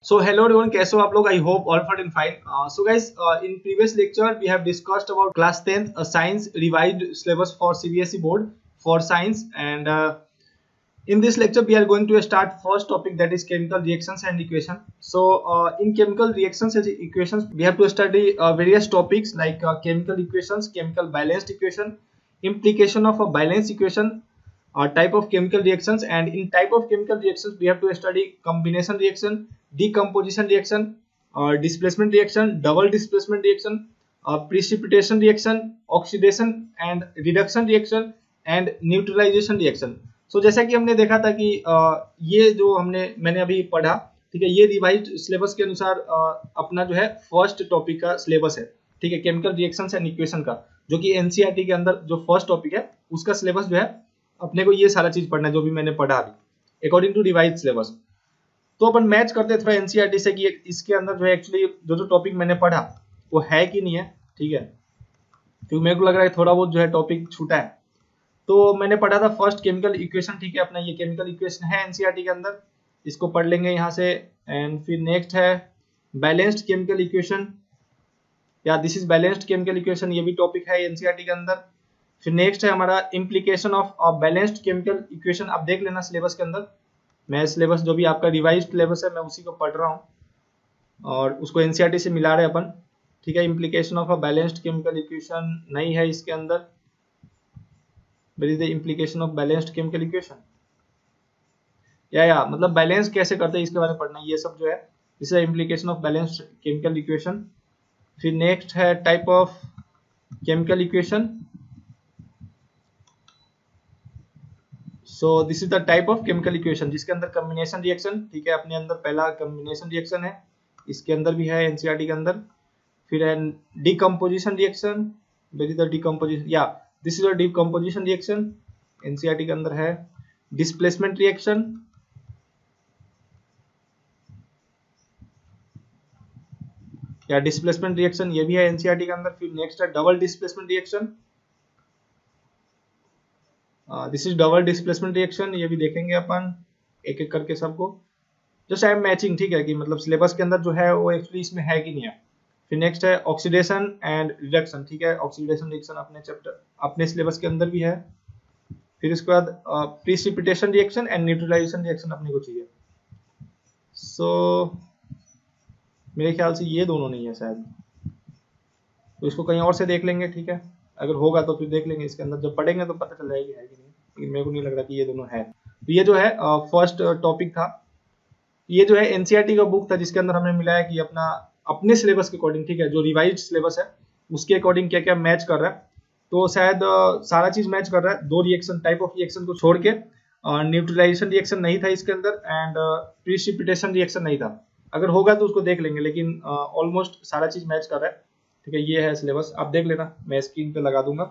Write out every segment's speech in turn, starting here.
So hello everyone, कैसे हो आप लोग? I hope all fine and fine. So guys, in previous lecture we have discussed about class 10th science revised syllabus for CBSE board for science, and in this lecture we are going to start first topic, that is chemical reactions and equation. So in chemical reactions and equations we have to study various topics like chemical equations, chemical balanced equation, implication of a balanced equation, type of chemical reactions, and in type of chemical reactions we have to study combination reaction, decomposition reaction, displacement reaction, double displacement reaction, precipitation reaction, oxidation and reduction reaction, and neutralization reaction. So जैसा कि हमने देखा था कि ये जो मैंने अभी पढ़ा, ठीक है, ये रिवाइज्ड सिलेबस के अनुसार अपना जो है फर्स्ट टॉपिक का सिलेबस है, ठीक है, केमिकल रिएक्शंस एंड इक्वेशन का, जो कि एनसीईआरटी के अंदर जो फर्स्ट टॉपिक है उसका सिलेबस जो है अपने को ये सारा चीज पढ़ना है जो भी मैंने पढ़ा अभी अकॉर्डिंग टू रिवाइज सिलेबस। तो अपन मैच करते हैं थोड़ा एनसीईआरटी से कि इसके अंदर जो है एक्चुअली जो टॉपिक मैंने पढ़ा वो है कि नहीं है, ठीक है, क्योंकि मेरे को लग रहा है थोड़ा बहुत जो है टॉपिक छूटा है। तो मैंने पढ़ा था फर्स्ट केमिकल इक्वेशन, ठीक है, अपना ये केमिकल इक्वेशन है एनसीईआरटी के अंदर, इसको पढ़ लेंगे यहाँ से। एंड फिर नेक्स्ट है बैलेंस्ड केमिकल इक्वेशन, या this is balanced chemical equation, ये भी टॉपिक है एनसीईआरटी के अंदर। फिर नेक्स्ट है हमारा implication of balanced chemical equation, आप देख लेना सिलेबस के अंदर, मैं सिलेबस जो भी आपका रिवाइज्ड सिलेबस है मैं उसी को पढ़ रहा हूँ और उसको एनसीईआरटी से मिला रहे हैं अपन, ठीक है। Implication of a balanced chemical equation नहीं है इसके अंदर, where is the implication of balanced chemical equation, या मतलब बैलेंस कैसे करते हैं इसके बारे में पढ़ना, ये सब जो है this is implication of balanced chemical equation. फिर नेक्स्ट है type of chemical equation, so this is the type of chemical equation जिसके अंदर कॉम्बिनेशन रिएक्शन, ठीक है, अपने अंदर पहला कॉम्बिनेशन रिएक्शन है, इसके अंदर भी है एनसीईआरटी के अंदर। फिर है decomposition reaction, where is the decomposition, या this is a decomposition reaction, NCERT के अंदर है। डिस्प्लेसमेंट रिएक्शन, या डिस्प्लेसमेंट रिएक्शन ये भी है एनसीईआरटी के अंदर। फिर नेक्स्ट है double displacement reaction, this is double displacement reaction, ये भी देखेंगे अपन एक एक करके सबको, जस्ट आई एम मैचिंग, ठीक है, कि मतलब सिलेबस के अंदर जो है वो एक्चुअली इसमें है कि नहीं है। फिर नेक्स्ट है ऑक्सीडेशन एंड रिडक्शन, ठीक है, ऑक्सीडेशन रिएक्शन अपने चैप्टर अपने सिलेबस के अंदर भी है। फिर इसके बाद precipitation reaction and neutralization reaction अपने को चाहिए। सो मेरे ख्याल से ये दोनों नहीं है शायद, तो इसको कहीं और से देख लेंगे, ठीक है, अगर होगा तो फिर देख लेंगे इसके अंदर, जब पढ़ेंगे तो पता चल जाएगी है कि नहीं, लेकिन मेरे को नहीं लग रहा कि ये दोनों है। तो ये जो है फर्स्ट टॉपिक था, ये जो है एनसीईआरटी का बुक था जिसके अंदर हमने मिलाया कि अपने सिलेबस के अकॉर्डिंग, ठीक है, जो रिवाइज्ड सिलेबस है उसके अकॉर्डिंग क्या क्या मैच कर रहा है। तो शायद सारा चीज मैच कर रहा है, दो रिएक्शन टाइप ऑफ रिएक्शन को छोड़ के न्यूट्रलाइजेशन रिएक्शन नहीं था इसके अंदर एंड प्रिसिपिटेशन रिएक्शन नहीं था। अगर होगा तो उसको देख लेंगे, लेकिन ऑलमोस्ट सारा चीज मैच कर रहा है, ठीक है। ये है सिलेबस, आप देख लेना, मैं स्क्रीन पे लगा दूंगा,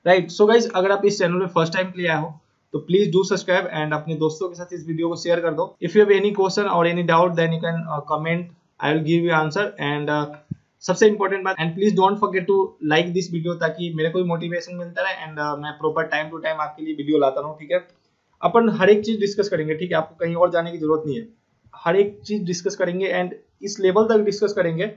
राइट। सो गाइज, अगर आप इस चैनल पे फर्स्ट टाइम के लिए आए हो तो प्लीज डू सब्सक्राइब एंड अपने दोस्तों के साथ इस वीडियो को शेयर कर दो। If you have any question और any doubt then you can comment, I will give you answer. And सबसे इंपॉर्टेंट बात, and please don't forget to like this video, ताकि मेरे को मोटिवेशन मिलता रहे एंड मैं प्रॉपर टाइम टू टाइम आपके लिए वीडियो लाता रहूं, ठीक है। अपन हर एक चीज डिस्कस करेंगे, ठीक है, आपको कहीं और जाने की जरूरत नहीं है, हर एक चीज डिस्कस करेंगे एंड इस लेवल तक डिस्कस करेंगे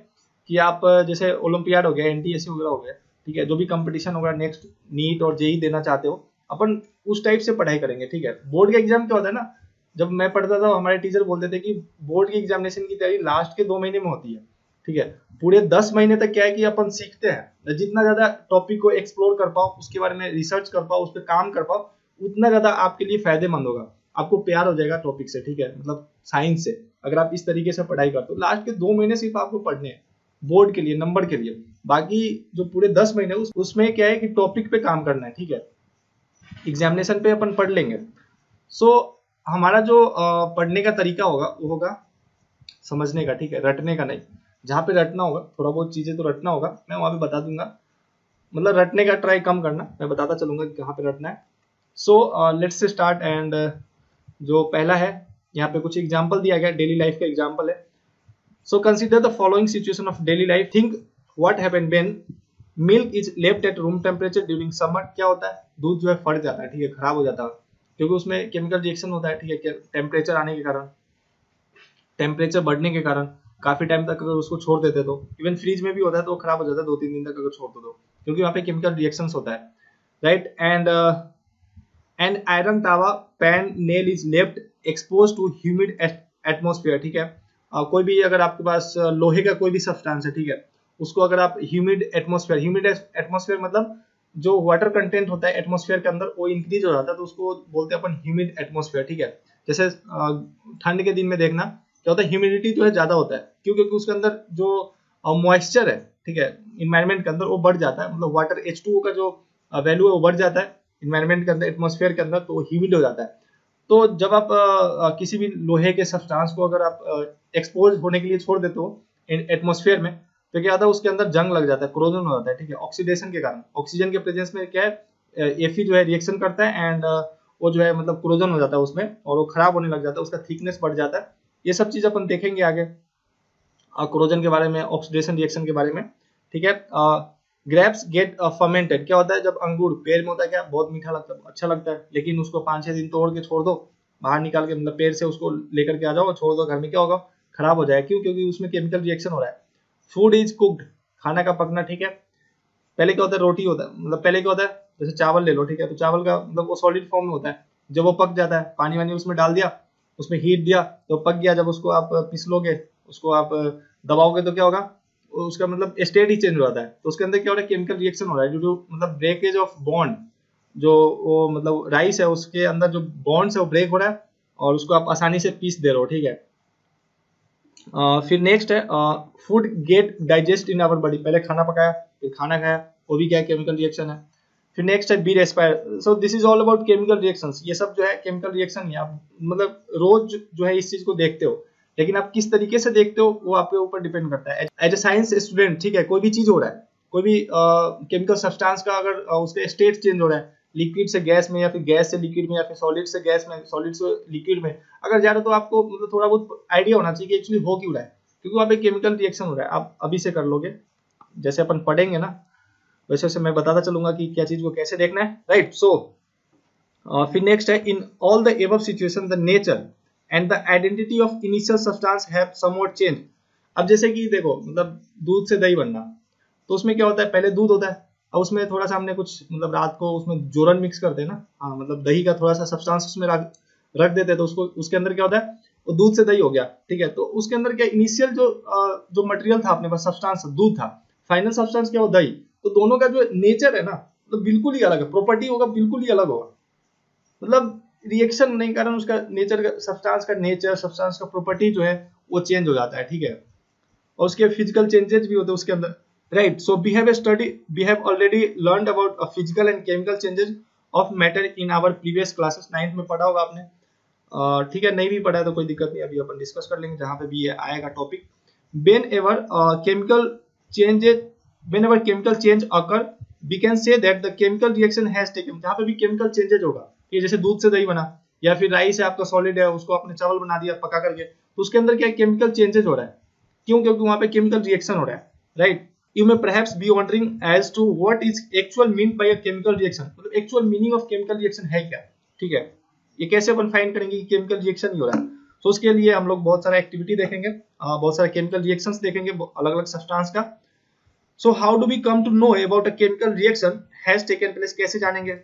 कि आप जैसे ओलंपियाड हो गया, एनटीएससी वगैरह हो गया, ठीक है, जो भी कंपटीशन होगा नेक्स्ट नीट और जेई देना चाहते हो, अपन उस टाइप से पढ़ाई करेंगे, ठीक है। बोर्ड का एग्जाम क्या होता है ना, जब मैं पढ़ता था हमारे टीचर बोलते थे कि बोर्ड की एग्जामिनेशन की तैयारी लास्ट के 2 महीने में होती है, ठीक है। पूरे 10 महीने तक क्या है कि अपन सीखते हैं, जितना ज्यादा टॉपिक को एक्सप्लोर कर पाओ, उसके बारे में रिसर्च कर पाओ, उस पर काम कर पाओ, उतना ज्यादा आपके लिए फायदेमंद होगा, आपको प्यार हो जाएगा टॉपिक से, ठीक है, मतलब साइंस से। अगर आप इस तरीके से पढ़ाई करते हो, लास्ट के 2 महीने सिर्फ आपको पढ़ने हैं बोर्ड के लिए, नंबर के लिए, बाकी जो पूरे 10 महीने उसमें क्या है कि टॉपिक पे काम करना है, ठीक है, एग्जामिनेशन पे अपन पढ़ लेंगे। सो हमारा जो पढ़ने का तरीका होगा वो होगा समझने का, ठीक है, रटने का नहीं। जहाँ पे रटना होगा, थोड़ा बहुत चीजें तो रटना होगा, मैं वहां पे बता दूंगा, मतलब रटने का ट्राई कम करना, मैं बताता चलूंगा कि कहाँ पे रटना है। So let's start. एंड जो पहला है, यहाँ पे कुछ एग्जाम्पल दिया गया, डेली लाइफ का एग्जाम्पल है। So consider the following situation of daily life. Think what happened when milk is left at room temperature during summer. क्या होता है, दूध जो है फट जाता है, ठीक है, खराब हो जाता है, क्योंकि उसमें केमिकल रिएक्शन होता है, ठीक है, टेम्परेचर आने के कारण। टेम्परेचर बढ़ने के कारण काफी टाइम तक अगर उसको छोड़ देते तो, इवन फ्रीज में भी होता है तो खराब हो जाता है 2-3 दिन तक अगर छोड़ दो तो, क्योंकि वहाँ पे केमिकल रिएक्शंस होता है, right. And iron tawa pan nail is left expose to humid atmosphere, ठीक है। कोई भी अगर आपके पास लोहे का कोई भी सब्सटेंस है, ठीक है, उसको अगर आप ह्यूमिड एटमोस्फेयर मतलब जो वाटर कंटेंट होता है एटमोस्फेयर के अंदर वो इंक्रीज हो जाता है, तो उसको बोलते हैं अपन ह्यूमिड एटमोस्फेयर, ठीक है। जैसे ठंड के दिन में देखना क्या होता है, ह्यूमिडिटी जो है ज्यादा होता है, क्यों? क्योंकि उसके अंदर जो मॉइस्चर है, ठीक है, इन्वायरमेंट के अंदर वो बढ़ जाता है, मतलब वाटर H2O का जो वैल्यू है वो बढ़ जाता है इन्वायरमेंट के अंदर, एटमोस्फेयर के अंदर, तो वो ह्यूमिड हो जाता है। तो जब आप किसी भी लोहे के सब्सटेंस को अगर आप एक्सपोज होने के लिए छोड़ देते हो एटमोस्फेयर में, तो क्या होता है उसके अंदर जंग लग जाता है, क्रोजन हो जाता है, ठीक है, ऑक्सीडेशन के कारण। ऑक्सीजन के प्रेजेंस में क्या है, Fe जो है रिएक्शन करता है एंड वो जो है मतलब क्रोजन हो जाता है उसमें, और वो खराब होने लग जाता है, उसका थिकनेस बढ़ जाता है। ये सब चीज अपन देखेंगे आगे क्रोजन के बारे में, ऑक्सीडेशन रिएक्शन के बारे में, ठीक है। ग्रेप्स गेट फर्मेंटेड, क्या होता है जब अंगूर पेड़ में होता है, क्या बहुत मीठा लगता है, अच्छा लगता है, लेकिन उसको 5-6 दिन तोड़ के छोड़ दो, बाहर निकाल के, मतलब पेड़ से उसको लेकर के आ जाओ और छोड़ दो घर में, क्या होगा, खराब हो जाएगा। क्यों? क्योंकि उसमें केमिकल रिएक्शन हो रहा है। फूड इज कुक्ड, खाना का पकना, ठीक है। पहले क्या होता है, रोटी होता है, मतलब पहले क्या होता है, जैसे चावल ले लो, ठीक है, तो चावल का मतलब वो सॉलिड फॉर्म में होता है, जब वो पक जाता है पानी वानी उसमें डाल दिया, उसमें हीट दिया तो पक गया, जब उसको आप पिसलोगे, उसको आप दबाओगे तो क्या होगा, उसका मतलब स्टेट ही चेंज हो जाता है। तो उसके अंदर क्या हो रहा है, केमिकल रिएक्शन हो रहा है, जो मतलब ब्रेकेज ऑफ बॉन्ड, जो वो मतलब राइस है उसके अंदर जो बॉन्ड्स है वो ब्रेक हो रहा है, और उसको आप आसानी से पीस दे रहे हो, ठीक है। फिर नेक्स्ट है food get digest in our body, पहले खाना पकाया फिर खाना खाया, वो भी क्या है, केमिकल रिएक्शन है। फिर नेक्स्ट है be respire, so this is all about chemical reactions, ये सब जो है केमिकल रिएक्शन ही। आप मतलब रोज जो है इस चीज को देखते हो, लेकिन आप किस तरीके से देखते हो वो आपके ऊपर डिपेंड करता है। एज ए साइंस स्टूडेंट, ठीक है, कोई भी चीज हो रहा है, कोई भी केमिकल सब्सटेंस का अगर उसका स्टेट चेंज हो रहा है, लिक्विड से गैस में, या फिर गैस से लिक्विड में, या फिर सॉलिड से गैस में, सॉलिड से लिक्विड में अगर जा रहे हो, तो आपको मतलब थोड़ा बहुत आइडिया होना चाहिए कि एक्चुअली हो क्यों रहा है, क्योंकि वहाँ पे केमिकल रिएक्शन हो रहा है। आप अभी से कर लोगे, जैसे अपन पढ़ेंगे ना वैसे वैसे मैं बताता चलूंगा कि क्या चीज को कैसे देखना है, राइट। सो फिर नेक्स्ट है in all the above situation the nature and the identity of initial substance have somewhat change. अब जैसे कि देखो, मतलब दूध से दही बनना, तो उसमें क्या होता है, पहले दूध होता है, अब उसमें थोड़ा सा हमने कुछ मतलब रात को उसमें जोरन मिक्स करते हैं ना, हाँ, मतलब दही का थोड़ा सा सब्सटेंस उसमें रख देते हैं, तो उसको उसके अंदर क्या होता है, वो दूध से दही हो गया, ठीक है। तो उसके अंदर क्या इनिशियल जो मटेरियल था अपने पास, सब्सटेंस दूध था, फाइनल सब्सटेंस क्या हो, दही। तो दोनों का जो नेचर है ना, तो बिल्कुल ही अलग है, प्रॉपर्टी होगा बिल्कुल ही अलग होगा, मतलब रिएक्शन नहीं कारण उसका नेचर का, सब्सटेंस का नेचर, सब्सटेंस का प्रॉपर्टी जो है वो चेंज हो जाता है, ठीक है। और उसके फिजिकल चेंजेस भी होते हैं उसके अंदर, right. So we have already learned about physical and chemical changes of matter in our previous classes, 9th में पढ़ा होगा आपने, ठीक है। नहीं भी पढ़ा है तो कोई दिक्कत नहीं, अभी अपन डिस्कस कर लेंगे जहां पे भी ये आएगा topic. whenever chemical change occur, we can say that the chemical reaction has taken, जहां पे भी chemical changes होगा, ये जैसे दूध से दही बना, या फिर राइस है आपका सॉलिड है, उसको आपने चावल बना दिया पका करके, तो उसके अंदर क्या केमिकल चेंजेस हो रहा है, क्यों? क्योंकि वहां पे केमिकल रिएक्शन हो रहा है, right. You may perhaps be wondering as to what is actual meant by a chemical reaction, मतलब actual meaning of chemical reaction है क्या, ठीक है। ये कैसे अपन फाइंड करेंगे कि केमिकल रिएक्शन ही हो रहा है। तो उसके लिए हम लोग बहुत सारा एक्टिविटी देखेंगे, बहुत सारे केमिकल रिएक्शंस देखेंगे अलग अलग सब्सटेंस का। So how do we come to know about a chemical reaction has taken place, कैसे जानेंगे,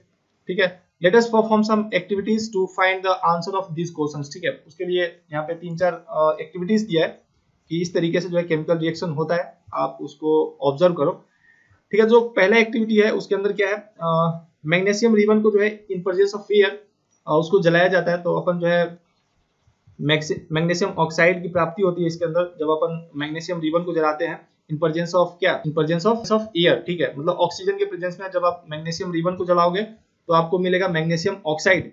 ठीक है। Let us perform some activities to find the answer of this questions, ठीक है। उसके लिए यहाँ पे 3-4 एक्टिविटीज दिया है कि इस तरीके से जो है केमिकल रिएक्शन होता है, आप उसको ऑब्जर्व करो, ठीक है। जो पहला एक्टिविटी है उसके अंदर क्या है, मैग्नीशियम रिबन को जो है इन प्रेजेंस ऑफ एयर उसको जलाया जाता है, तो अपन जो है मैग्नीशियम ऑक्साइड की प्राप्ति होती है इसके अंदर, जब अपन मैग्नीशियम रिबन को जलाते हैं इन प्रेजेंस ऑफ क्या, इन प्रेजेंस ऑफ एयर, ठीक है। मतलब ऑक्सीजन के प्रेजेंस में जब आप मैग्नीशियम रिबन को जलाओगे तो आपको मिलेगा magnesium oxide,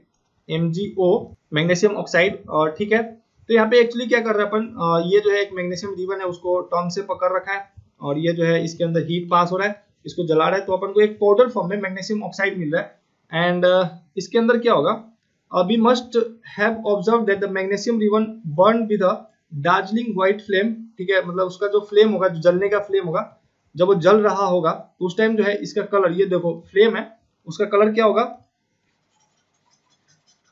MgO, magnesium oxide, और ठीक है। तो यहाँ पे एक्चुअली क्या कर रहे हैं अपन, ये जो है एक मैग्नीशियम रिबन है उसको टर्म से पकड़ रखा है, और ये जो है इसके अंदर हीट पास हो रहा है, इसको जला रहा है, तो अपन को एक पाउडर फॉर्म में मैग्नीशियम ऑक्साइड मिल रहा है। एंड इसके अंदर क्या होगा, we must have observed that the magnesium ribbon burned with a dazzling white flame, ठीक है। मतलब उसका जो फ्लेम होगा, जो जलने का फ्लेम होगा, जब वो जल रहा होगा तो उस टाइम जो है इसका कलर, ये देखो फ्लेम है, उसका कलर क्या होगा,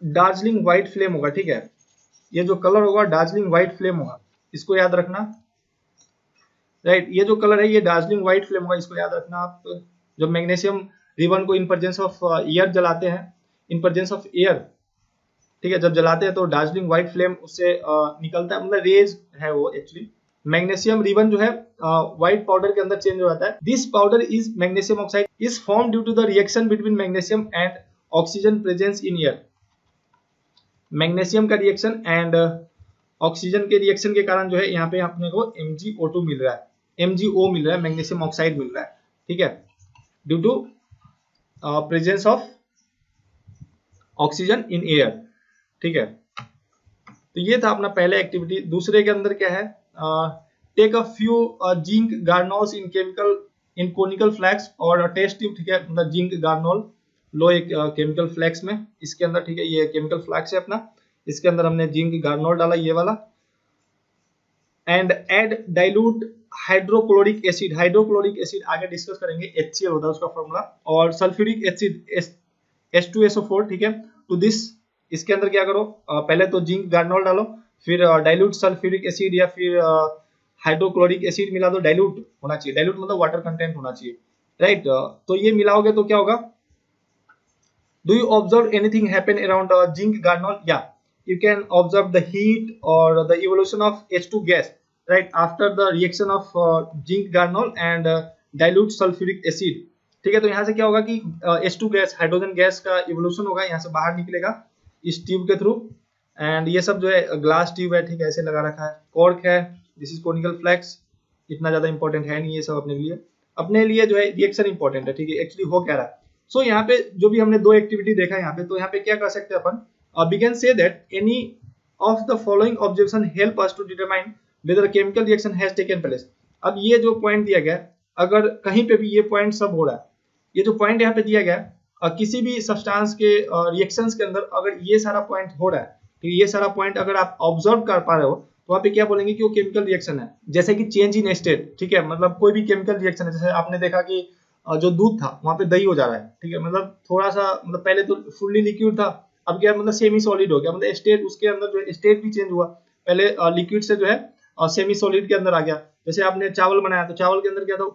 दार्जिलिंग व्हाइट फ्लेम होगा, ठीक है। ये जो कलर होगा डार्जिलिंग व्हाइट फ्लेम होगा, इसको याद रखना, राइट। ये जो कलर है ये डार्जिलिंग व्हाइट फ्लेम होगा, इसको याद रखना आप। जब मैग्नीशियम रिबन को इन प्रेजेंस ऑफ एयर जलाते हैं, इन प्रेजेंस ऑफ एयर, ठीक है, जब जलाते हैं तो दार्जिलिंग व्हाइट फ्लेम उससे निकलता है, मतलब रेज है वो एक्चुअली। मैग्नीशियम रिबन जो है व्हाइट पाउडर के अंदर चेंज हो जाता है। This powder is magnesium oxide is form due to the reaction between magnesium and oxygen presence in air. Magnesium का रिएक्शन एंड ऑक्सीजन के रिएक्शन के कारण जो है यहाँ पे अपने को MgO2 मिल रहा है, MgO मिल रहा है, मैग्नीशियम ऑक्साइड मिल रहा है, ठीक है, due to presence of oxygen in air, ठीक है। तो ये था अपना पहला एक्टिविटी। दूसरे के अंदर क्या है, take a few zinc granules in chemical in conical flask और टेस्ट ट्यूब, ठीक है, मतलब जिंक गार्नोल लो एक केमिकल फ्लैक्स में, इसके अंदर, ठीक है, ये केमिकल फ्लैक्स है अपना, इसके अंदर हमने जिंक गार्नोल डाला ये वाला, and add dilute hydrochloric acid, hydrochloric acid आगे डिस्कस करेंगे, HCl होता है उसका फॉर्मूला, और सल्फ्यूरिक एसिड H2SO4, ठीक है। तो दिस, इसके अंदर क्या करो, पहले तो जिंक गार्नोल डालो, फिर डाइल्यूट सल्फ्यूरिक एसिड या फिर हाइड्रोक्लोरिक एसिड मिला दो, डाइल्यूट होना चाहिए, डाइल्यूट मतलब वाटर कंटेंट होना चाहिए, राइट। तो ये मिलाओगे तो क्या होगा, do you observe anything happen around zinc granule, या you can observe the heat or the evolution of H2 gas, right, after the reaction of zinc garnol and dilute sulfuric acid, ठीक है। तो यहाँ से क्या होगा कि H2 गैस, हाइड्रोजन गैस का इवोल्यूशन होगा, यहाँ से बाहर निकलेगा इस ट्यूब के थ्रू, एंड ये सब जो है ग्लास ट्यूब है, ठीक है, ऐसे लगा रखा है, कॉर्क है, दिस इज कोनिकल फ्लैक्स, इतना ज्यादा इंपॉर्टेंट है नहीं ये सब अपने लिए जो है रिएक्शन इंपॉर्टेंट है, ठीक है, एक्चुअली हो क्या रहा है। सो यहाँ पे जो भी हमने दो एक्टिविटी देखा यहाँ पे, तो यहाँ पे क्या कर सकते हैं अपन, we can say that any of the following observation help us to determine whether a chemical reaction has taken place। अब ये जो पॉइंट दिया गया, अगर कहीं पे भी ये पॉइंट सब हो रहा है, ये जो पॉइंट यहाँ पे दिया गया, किसी भी सब्सटेंस के रिएक्शंस के अंदर अगर ये सारा पॉइंट हो रहा है, ठीक है, ये सारा पॉइंट अगर आप ऑब्जर्व कर पा रहे हो, तो वहाँ पे क्या बोलेंगे कि वो केमिकल रिएक्शन है। जैसे कि चेंज इन स्टेट, ठीक है, मतलब कोई भी केमिकल रिएक्शन है, जैसे आपने देखा कि जो दूध था वहाँ पे दही हो जा रहा है, ठीक है, मतलब थोड़ा सा, मतलब पहले तो फुल्ली लिक्विड था, अब क्या मतलब सेमी सॉलिड हो गया, मतलब स्टेट उसके अंदर जो है स्टेट भी चेंज हुआ, पहले लिक्विड से जो है सेमी सॉलिड के अंदर आ गया। जैसे आपने चावल बनाया तो चावल के अंदर क्या था,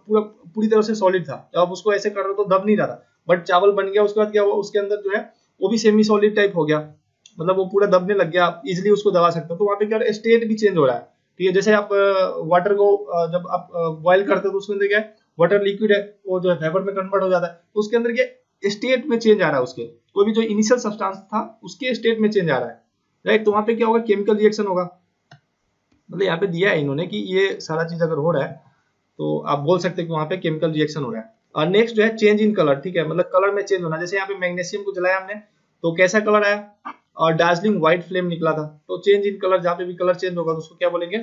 पूरी तरह से सॉलिड था, जब आप उसको ऐसे कर रहे हो तो दब नहीं रहा था, बट चावल बन गया उसके बाद क्या हुआ, उसके अंदर जो है वो भी सेमी सॉलिड टाइप हो गया, मतलब वो पूरा दबने लग गया, आप इजिली उसको दबा सकते हो। तो वहाँ पे क्या स्टेट भी चेंज हो रहा है, ठीक है। जैसे आप वाटर को जब आप बॉइल करते हो तो उसके अंदर क्या है, वाटर लिक्विड है, वो जो है वेपर में कन्वर्ट हो जाता है, तो उसके अंदर क्या स्टेट में चेंज आ रहा है, उसके कोई भी जो इनिशियल सब्सटेंस था उसके स्टेट में चेंज आ रहा है, राइट। तो वहां पे क्या होगा, केमिकल रिएक्शन होगा, मतलब यहाँ पे दिया है इन्होंने कि ये सारा चीज अगर हो रहा है तो आप बोल सकते हैं कि वहां पे केमिकल रिएक्शन हो रहा है। और नेक्स्ट जो है चेंज इन कलर, ठीक है, मतलब कलर में चेंज होना। जैसे यहाँ पे मैग्नीशियम को जलाया हमने तो कैसा कलर आया, और दार्जिलिंग व्हाइट फ्लेम निकला था, तो चेंज इन कलर, जहाँ पे भी कलर चेंज होगा तो उसको क्या बोलेंगे,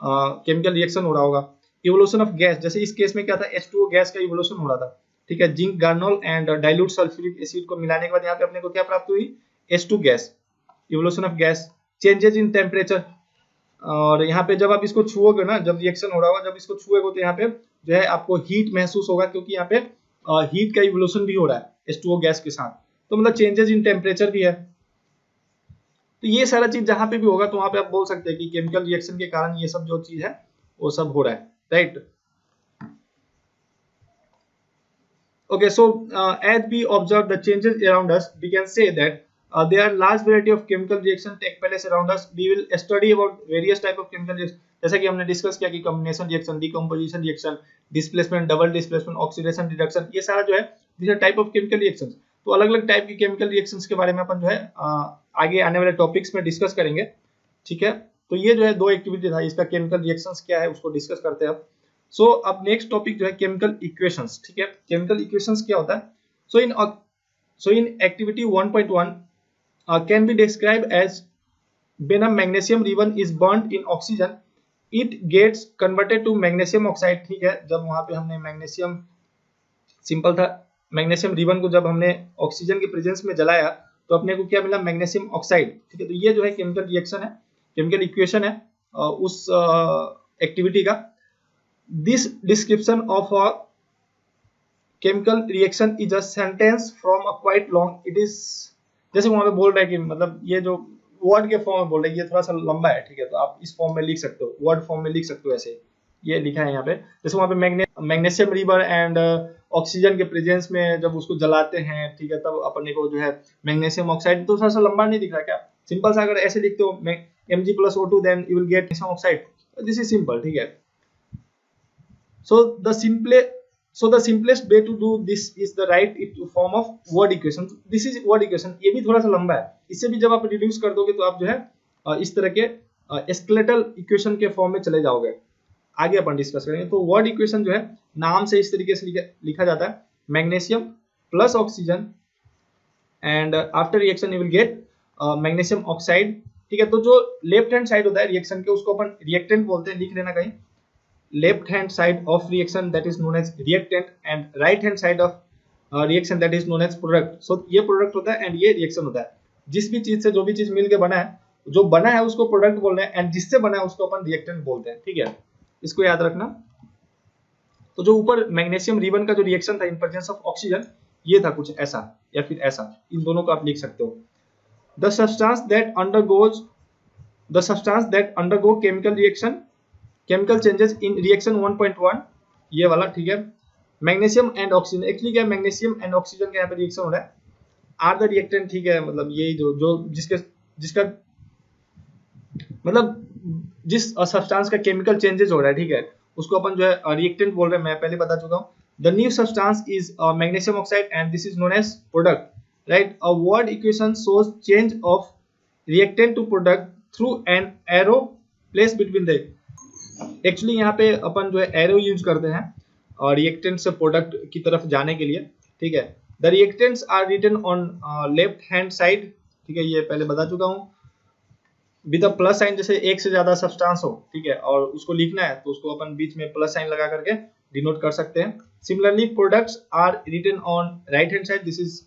केमिकल रिएक्शन हो रहा होगा। इवोल्यूशन ऑफ गैस, जैसे इस केस में क्या था, H2O गैस का इवोल्यूशन हो रहा था, ठीक है, zinc granule and dilute sulphuric acid को मिलाने के बाद यहाँ पे अपने को क्या प्राप्त हुई, H2 gas, evolution of gas. Changes in temperature, और यहाँ पे जब आप इसको छुओगे ना, जब रिएक्शन हो रहा होगा, जब इसको छुएगे तो यहाँ पे जो है आपको हीट महसूस होगा, क्योंकि यहाँ पे हीट का इवोल्यूशन भी हो रहा है H2O गैस के साथ, तो मतलब चेंजेस इन टेम्परेचर भी है। तो ये सारा चीज जहां पे भी होगा तो वहां पे आप बोल सकते हैं कि केमिकल रिएक्शन के कारण ये सब जो चीज है वो सब हो रहा है, right. Okay, so as we observe the changes around us, we can say that there are large variety of chemical reaction take place around us. We will study about various type of chemical reaction. जैसा कि हमने discuss किया कि combination reaction, decomposition reaction, displacement, double displacement, oxidation, reduction, ये सारा जो है these are type of chemical reactions. तो अलग अलग टाइप की केमिकल रिएक्शंस के बारे में अपन जो है आगे आने वाले टॉपिक्स में डिस्कस करेंगे, ठीक है। तो ये जो है दो एक्टिविटी था, इसका केमिकल रिएक्शंस क्या है उसको डिस्कस करते हैं अब। सो अब नेक्स्ट टॉपिक जो है केमिकल इक्वेशंस, ठीक है। केमिकल इक्वेशंस क्या होता है, so in activity 1.1 can be describe as when a magnesium ribbon is burned in oxygen it gets converted to magnesium oxide, ठीक है। जब वहां पे हमने मैग्नीशियम, सिंपल था, मैग्नीशियम रिबन को जब हमने ऑक्सीजन के प्रेजेंस में जलाया तो अपने को क्या मिला, मैग्नीशियम ऑक्साइड, ठीक है। तो ये जो है केमिकल रिएक्शन है, केमिकल इक्वेशन है उस एक्टिविटी का। This description of a chemical reaction is a sentence from a quite long, it is, जैसे वहां पे बोल रहा है कि मतलब ये जो वर्ड के फॉर्म में बोल रहे हैं, ये थोड़ा सा लंबा है, ठीक है, तो आप इस फॉर्म में लिख सकते हो, वर्ड फॉर्म में लिख सकते हो ऐसे, ये लिखा है यहाँ पे। जैसे वहाँ पे मैग्नीशियम रिवर एंड ऑक्सीजन के प्रेजेंस में जब उसको जलाते हैं, ठीक है, तब अपने को जो है मैग्नीशियम ऑक्साइड, तो थोड़ा सा लंबा नहीं दिख रहा क्या? सिंपल सा अगर ऐसे लिखते हो Mg+O2 then you will get magnesium oxide, this is simple, ठीक है। So the simplest way to do this is the write it to form of word equation. This is word equation, ये भी थोड़ा सा लंबा है, इससे भी जब आप रिड्यूस कर दोगे तो आप जो है इस तरह के स्केलेटल इक्वेशन के फॉर्म में चले जाओगे। आगे अपन डिस्कस करेंगे। तो वर्ड इक्वेशन जो है नाम से इस तरीके से लिखा जाता है, magnesium plus oxygen and after reaction you will get magnesium oxide, ठीक है। तो जो लेफ्ट हैंड साइड होता है रिएक्शन के उसको अपन रिएक्टेंट बोलते हैं, लिख लेना कहीं, left hand side of reaction that is known as reactant and right hand side of reaction that is known as product. So ये product होता है and ये reaction होता है। जिस भी चीज से जो भी चीज मिल के बना है, जो बना है उसको product बोल रहे हैं and जिससे बना है उसको अपन reactant बोलते हैं, ठीक है, इसको याद रखना। तो जो ऊपर मैग्नीशियम रिबन का जो रिएक्शन था इन प्रेजेंस ऑफ ऑक्सीजन, ये था कुछ ऐसा या फिर ऐसा, इन दोनों को आप लिख सकते हो। The substance that undergo chemical changes in reaction 1.1, ये वाला, ठीक है। मैग्नीशियम एंड ऑक्सीजन, एक्चुअली क्या है, मैग्नीशियम एंड ऑक्सीजन का यहाँ पे रिएक्शन हो रहा है, आर द रिएक्टेंट, ठीक है, मतलब ये जो जिसका मतलब जिस सब्सटेंस का केमिकल चेंजेस हो रहा है, ठीक है, उसको अपन जो है रिएक्टेंट बोल रहे हैं, मैं पहले बता चुका हूँ। The new substance is magnesium oxide and this is known as product, right. A word equation shows change of reactant to product through an arrow place between the, actually यहाँ पे अपन जो है एरो यूज करते हैं और reactant से product की तरफ जाने के लिए, ठीक है। The reactants are written on left hand side, ठीक है, ये पहले बता चुका हूँ, विद अ प्लस साइन, जैसे एक से ज्यादा सब्सटेंस हो, ठीक है, और उसको लिखना है तो उसको अपन बीच में प्लस साइन लगा करके डिनोट कर सकते हैं। Similarly products are written on right hand side, this is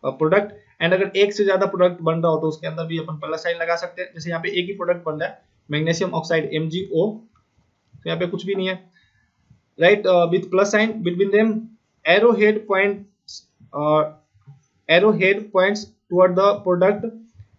product, and अगर एक से ज्यादा प्रोडक्ट बन रहा हो तो उसके अंदर भी अपन प्लस साइन लगा सकते हैं। जैसे यहाँ पे एक ही प्रोडक्ट बन रहा है, मैग्नीशियम ऑक्साइड MgO, तो यहाँ पे कुछ भी नहीं है, right, with plus sign between them, arrowhead points toward the product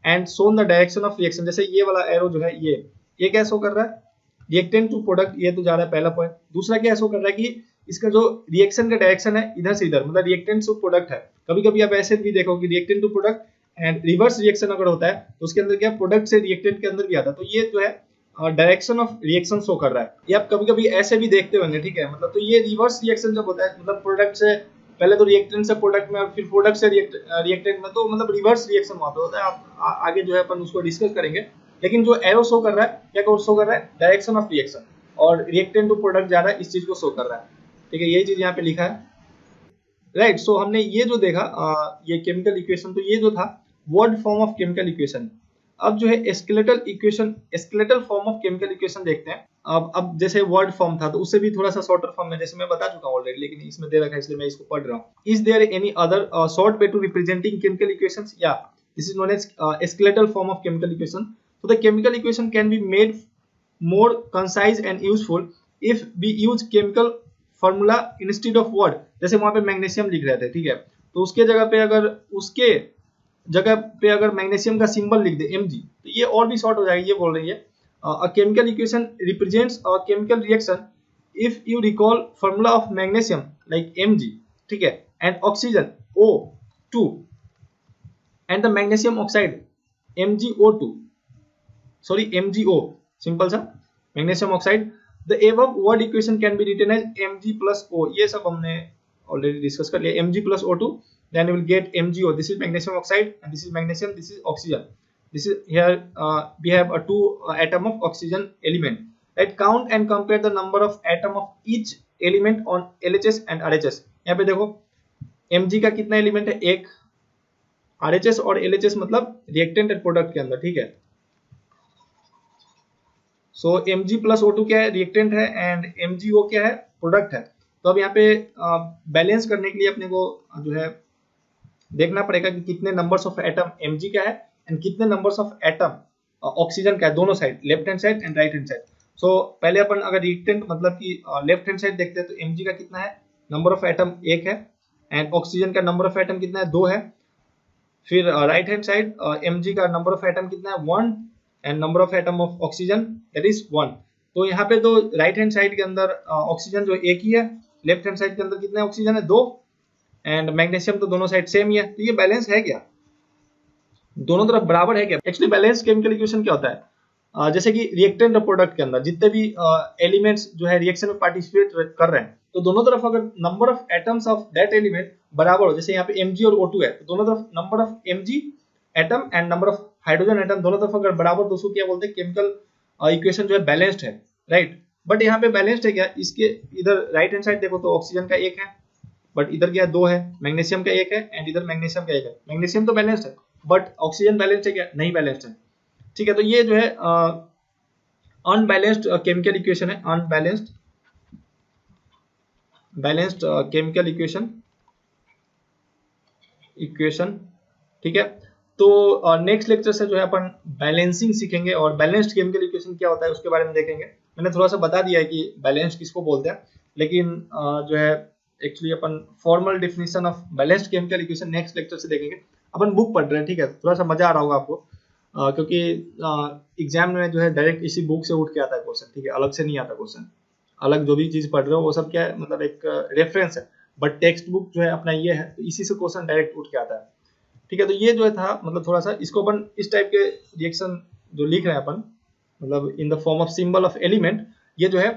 and shown the direction of reaction। जैसे ये वाला एरो जो है, ये क्या शो कर रहा है, रिएक्टेंट टू प्रोडक्ट, ये तो जा रहा है पहला पॉइंट। दूसरा क्या शो कर रहा है कि इसका जो रिएक्शन का डायरेक्शन है इधर से इधर, मतलब रिएक्टेंट टू प्रोडक्ट है। कभी कभी आप ऐसे भी देखो कि reactant to product and reverse reaction अगर होता है तो उसके अंदर क्या प्रोडक्ट से रिएक्टेंट के अंदर भी आता है, तो ये जो है डायरेक्शन ऑफ रिएक्शन शो कर रहा है। ये आप कभी कभी ऐसे भी देखते होंगे, ठीक है, मतलब तो ये रिवर्स रिएक्शन जब होता है, मतलब प्रोडक्ट से पहले तो रिएक्टेंट से प्रोडक्ट में और फिर प्रोडक्ट से रिएक्टेंट में, तो मतलब रिवर्स रिएक्शन वहां पे होता है। आप आगे जो है अपन उसको डिस्कस करेंगे, लेकिन जो एरो शो कर रहा है, क्या शो कर रहा है, डायरेक्शन ऑफ रिएक्शन, और रिएक्टेंट टू प्रोडक्ट जा रहा है, इस चीज को शो कर रहा है, ठीक है, यही चीज यहाँ पे लिखा है, राइट। सो हमने ये जो देखा ये केमिकल इक्वेशन, तो ये जो था word form of chemical equation. अब जो है skeletal equation, skeletal form of chemical equation देखते हैं। अब जैसे वर्ड फॉर्म था तो उससे भी थोड़ा सा शॉर्टर फॉर्म में, जैसे मैं बता चुका हूं ऑलरेडी, लेकिन इसमें दे रखा है इसलिए मैं इसको पढ़ रहा हूं। Is there any other short way to representing chemical equations? या this is known as skeletal form of chemical equation. So the chemical equation can be made more concise and useful if we use chemical formula instead of word। जैसे वहां पे magnesium लिख रहे थे, ठीक है, तो उसके जगह पे अगर मैग्नीशियम का सिंबल लिख दे Mg, तो ये और भी शॉर्ट हो जाएगा। ये बोल रही है a chemical equation represents a chemical reaction if you recall formula of magnesium like Mg, ठीक है, and oxygen O2 and the magnesium oxide MgO2, sorry MgO, simple सा magnesium oxide। the above word equation can be written as Mg plus O, ये सब हमने already discuss कर लिया। Mg plus O2, then you will get MgO, this is magnesium oxide and this is magnesium, this is oxygen, this is here we have a two atom of oxygen element, right। count and compare the number of atom of each element on LHS and RHS। यहाँ पे देखो Mg का कितना element है, एक, RHS और LHS मतलब reactant and product के अंदर, ठीक है। सो Mg प्लस O2 क्या है, रिएक्टेंट है, एंड MgO क्या है, प्रोडक्ट है। तो अब यहाँ पे बैलेंस करने के लिए अपने को जो है देखना पड़ेगा कि कितने नंबर्स ऑफ एटम Mg का है एंड कितने नंबर्स ऑफ एटम ऑक्सीजन का है, दोनों side, left hand side and right hand side. So पहले अपन अगर रिएक्टेंट मतलब कि लेफ्ट हैंड साइड देखते हैं तो Mg का कितना है, नंबर ऑफ एटम 1 है, एंड ऑक्सीजन का नंबर ऑफ एटम कितना है, 2 है। फिर राइट हैंड साइड mg का नंबर ऑफ एटम कितना है 1 and number of atom of oxygen that is 1। तो यहाँ पे तो राइट हैंड साइड के अंदर ऑक्सीजन जो एक ही है, लेफ्ट हैंड साइड के अंदर कितना ऑक्सीजन है 2, एंड मैग्नीशियम तो दोनों साइड सेम ही है। तो ये बैलेंस है क्या, दोनों तरफ बराबर है क्या? एक्चुअली बैलेंस केमिकल इक्वेशन क्या होता है, जैसे कि रिएक्टेंट और प्रोडक्ट के अंदर जितने भी एलिमेंट्स जो है रिएक्शन में पार्टिसिपेट कर रहे हैं, तो दोनों तरफ अगर number of atoms of that element बराबर हो, जैसे यहाँ पे Mg और O2 है, तो दोनों तरफ number of Mg atom and number of hydrogen atom दोनों तरफ अगर बराबर, तो उसको क्या बोलते हैं, केमिकल इक्वेशन जो है बैलेंस्ड है, राइट। बट यहाँ पे बैलेंस्ड है क्या, इसके इधर राइट हैंड साइड देखो तो ऑक्सीजन का एक है, बट इधर क्या 2 है, मैग्नीशियम का एक है एंड इधर मैग्नीशियम का एक है। मैग्नीशियम तो बैलेंस्ड है बट ऑक्सीजन बैलेंस्ड है क्या, नहीं बैलेंस्ड है, ठीक है। तो ये जो है अनबैलेंस्ड केमिकल इक्वेशन है, अनबैलेंस्ड बैलेंस्ड केमिकल इक्वेशन, ठीक है। तो नेक्स्ट लेक्चर से जो है अपन बैलेंसिंग सीखेंगे और बैलेंस्ड केमिकल इक्वेशन क्या होता है उसके बारे में देखेंगे। मैंने थोड़ा सा बता दिया है कि बैलेंस्ड किसको बोलते हैं, लेकिन जो है actually upon formal definition of balanced chemical equation next lecture से देखेंगे। अपन बुक पढ़ रहे हैं, ठीक है, थोड़ा सा मजा आ रहा होगा आपको, क्योंकि एग्जाम में जो है डायरेक्ट इसी बुक से उठ के आता है क्वेश्चन, ठीक है, अलग से नहीं आता क्वेश्चन। अलग जो भी चीज पढ़ रहे हो वो सब क्या है, मतलब एक रेफरेंस है, बट टेक्स्ट बुक जो है अपना ये है, तो इसी से क्वेश्चन डायरेक्ट उठ के आता है, ठीक है। तो ये जो है था मतलब थोड़ा सा इसको अपन इस टाइप के रिएक्शन जो लिख रहे हैं अपन, मतलब in the form of symbol of element, ये जो है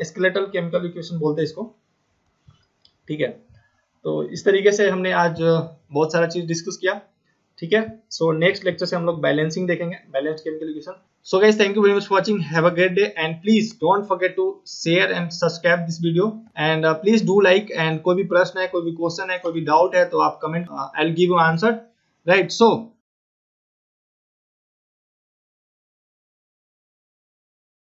स्केलेटल केमिकल इक्वेशन बोलते हैं इसको, ठीक है। तो इस तरीके से हमने आज बहुत सारा चीज डिस्कस किया, ठीक है। सो नेक्स्ट लेक्चर से हम लोग बैलेंसिंग देखेंगे, balanced chemical equation. So guys, thank you very much for watching, have a great day and please don't forget to share and subscribe this video and please do like, and कोई भी प्रश्न है, कोई भी question है, कोई भी doubt है तो आप comment, I will give you answer, right. So